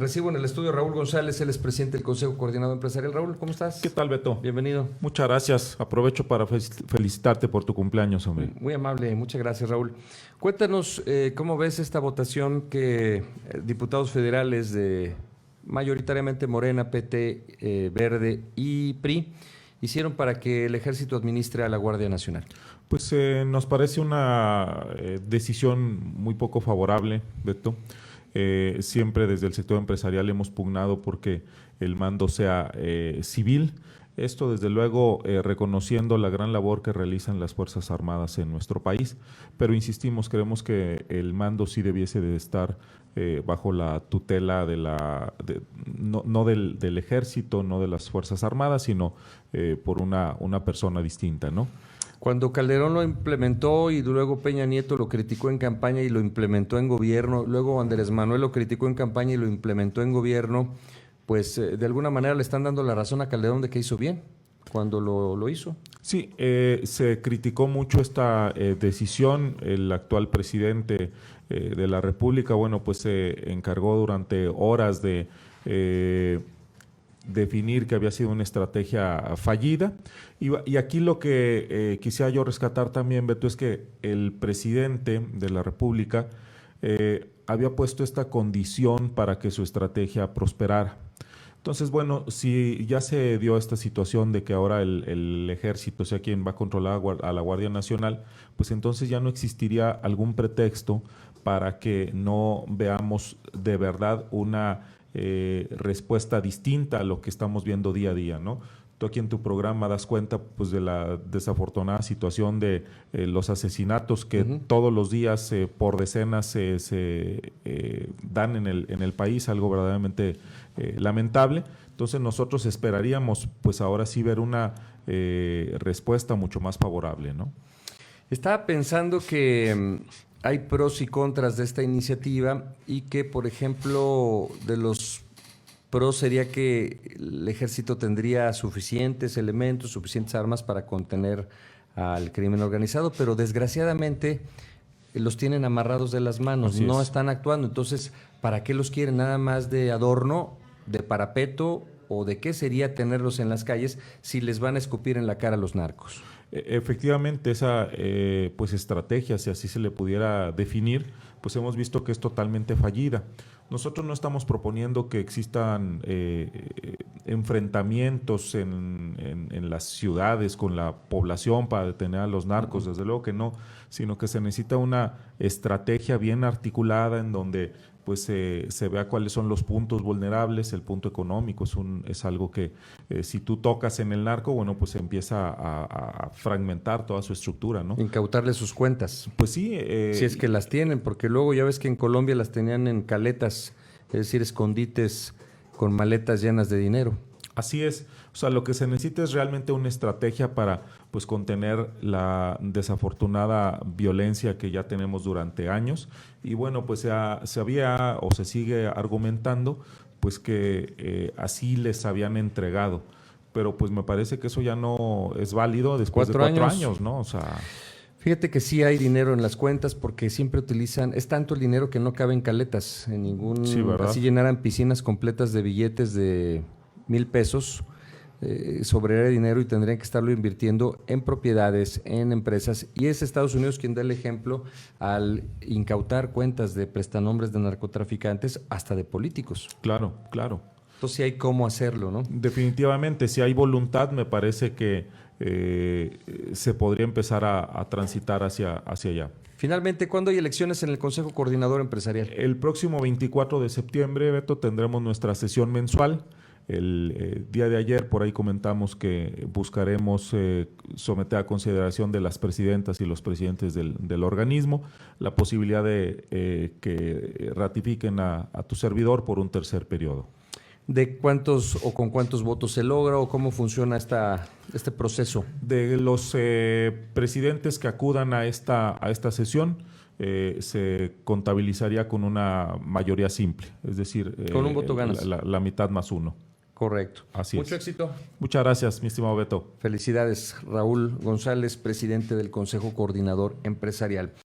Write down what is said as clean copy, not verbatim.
Recibo en el estudio a Raúl González, él es presidente del Consejo Coordinador Empresarial. Raúl, ¿cómo estás? ¿Qué tal, Beto? Bienvenido. Muchas gracias. Aprovecho para felicitarte por tu cumpleaños, hombre. Muy amable, muchas gracias, Raúl. Cuéntanos cómo ves esta votación que diputados federales de mayoritariamente Morena, PT, Verde y PRI hicieron para que el Ejército administre a la Guardia Nacional. Pues nos parece una decisión muy poco favorable, Beto. Siempre desde el sector empresarial hemos pugnado porque el mando sea civil. Esto, desde luego, reconociendo la gran labor que realizan las Fuerzas Armadas en nuestro país, pero insistimos, creemos que el mando sí debiese de estar bajo la tutela de no del Ejército, no de las Fuerzas Armadas, sino por una persona distinta, ¿no? Cuando Calderón lo implementó y luego Peña Nieto lo criticó en campaña y lo implementó en gobierno, luego Andrés Manuel lo criticó en campaña y lo implementó en gobierno, pues de alguna manera le están dando la razón a Calderón de que hizo bien cuando lo hizo. Sí, se criticó mucho esta decisión. El actual presidente de la República, bueno, pues se encargó durante horas de definir que había sido una estrategia fallida. Y aquí lo que quisiera yo rescatar también, Beto, es que el presidente de la República había puesto esta condición para que su estrategia prosperara. Entonces, bueno, si ya se dio esta situación de que ahora el ejército sea quien va a controlar a la Guardia Nacional, pues entonces ya no existiría algún pretexto para que no veamos de verdad una respuesta distinta a lo que estamos viendo día a día, ¿no? Tú aquí en tu programa das cuenta pues de la desafortunada situación de los asesinatos que todos los días por decenas se dan en el país, algo verdaderamente lamentable. Entonces nosotros esperaríamos pues ahora sí ver una respuesta mucho más favorable, ¿no? Estaba pensando que hay pros y contras de esta iniciativa y que, por ejemplo, de los pros sería que el ejército tendría suficientes elementos, suficientes armas para contener al crimen organizado, pero desgraciadamente los tienen amarrados de las manos, no están actuando. Entonces, ¿para qué los quieren? Nada más de adorno, de parapeto, o de qué sería tenerlos en las calles si les van a escupir en la cara a los narcos. Efectivamente, esa pues estrategia, si así se le pudiera definir, pues hemos visto que es totalmente fallida. Nosotros no estamos proponiendo que existan enfrentamientos en las ciudades con la población para detener a los narcos, desde luego que no, sino que se necesita una estrategia bien articulada en donde pues se vea cuáles son los puntos vulnerables. El punto económico es algo que si tú tocas en el narco, bueno, pues empieza a fragmentar toda su estructura, ¿no? Incautarle sus cuentas. Pues sí. Si es que las tienen, porque luego ya ves que en Colombia las tenían en caletas, es decir, escondites con maletas llenas de dinero. Así es. O sea, lo que se necesita es realmente una estrategia para pues contener la desafortunada violencia que ya tenemos durante años. Y bueno, pues se había o se sigue argumentando pues que así les habían entregado. Pero pues me parece que eso ya no es válido después de 4 años, ¿no? O sea, fíjate que sí hay dinero en las cuentas porque siempre utilizan, es tanto el dinero que no cabe en caletas, en ningún, sí, ¿verdad? Así llenaran piscinas completas de billetes de 1,000 pesos, sobraría dinero y tendrían que estarlo invirtiendo en propiedades, en empresas, y es Estados Unidos quien da el ejemplo al incautar cuentas de prestanombres de narcotraficantes hasta de políticos. Claro, claro. Entonces sí hay cómo hacerlo, ¿no? Definitivamente, si hay voluntad, me parece que se podría empezar a transitar hacia allá. Finalmente, ¿cuándo hay elecciones en el Consejo Coordinador Empresarial? El próximo 24 de septiembre, Beto, tendremos nuestra sesión mensual. El día de ayer por ahí comentamos que buscaremos someter a consideración de las presidentas y los presidentes del organismo la posibilidad de que ratifiquen a tu servidor por un tercer periodo. ¿De cuántos o con cuántos votos se logra o cómo funciona este proceso? De los presidentes que acudan a esta sesión, se contabilizaría con una mayoría simple, es decir, con un voto ganas. La mitad más uno. Correcto. Así es. Mucho éxito. Muchas gracias, mi estimado Beto. Felicidades, Raúl González, presidente del Consejo Coordinador Empresarial.